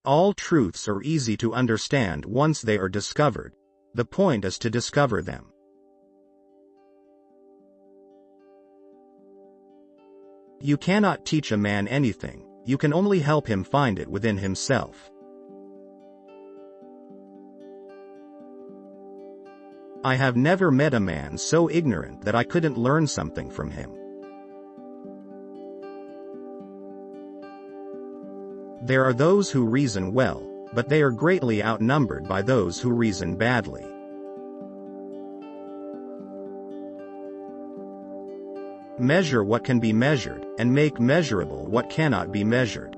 All truths are easy to understand once they are discovered. The point is to discover them. You cannot teach a man anything, you can only help him find it within himself. I have never met a man so ignorant that I couldn't learn something from him. There are those who reason well, but they are greatly outnumbered by those who reason badly. Measure what can be measured, and make measurable what cannot be measured.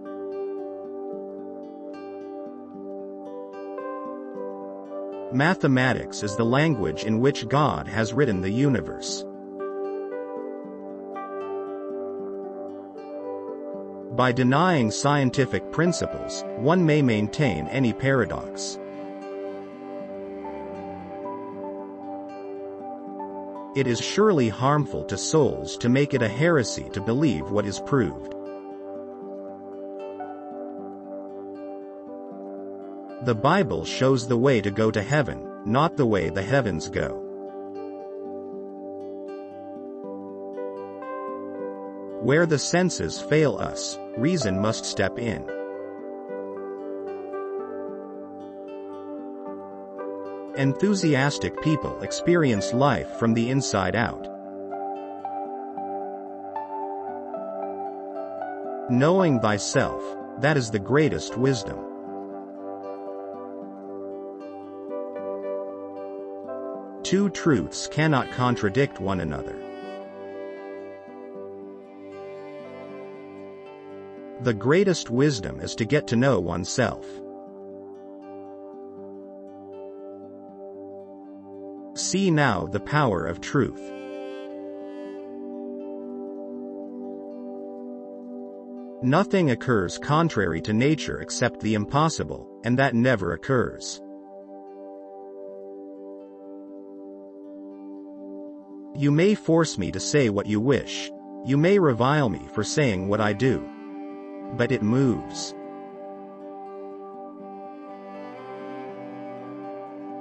Mathematics is the language in which God has written the universe. By denying scientific principles, one may maintain any paradox. It is surely harmful to souls to make it a heresy to believe what is proved. The Bible shows the way to go to heaven, not the way the heavens go. Where the senses fail us, reason must step in. Enthusiastic people experience life from the inside out. Knowing thyself, that is the greatest wisdom. Two truths cannot contradict one another. The greatest wisdom is to get to know oneself. See now the power of truth. Nothing occurs contrary to nature except the impossible, and that never occurs. You may force me to say what you wish. You may revile me for saying what I do. But it moves.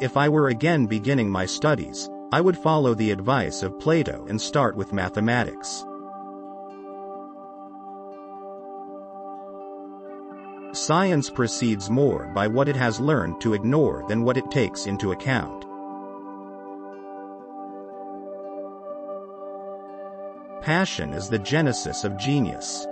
If I were again beginning my studies, I would follow the advice of Plato and start with mathematics. Science proceeds more by what it has learned to ignore than what it takes into account. Passion is the genesis of genius.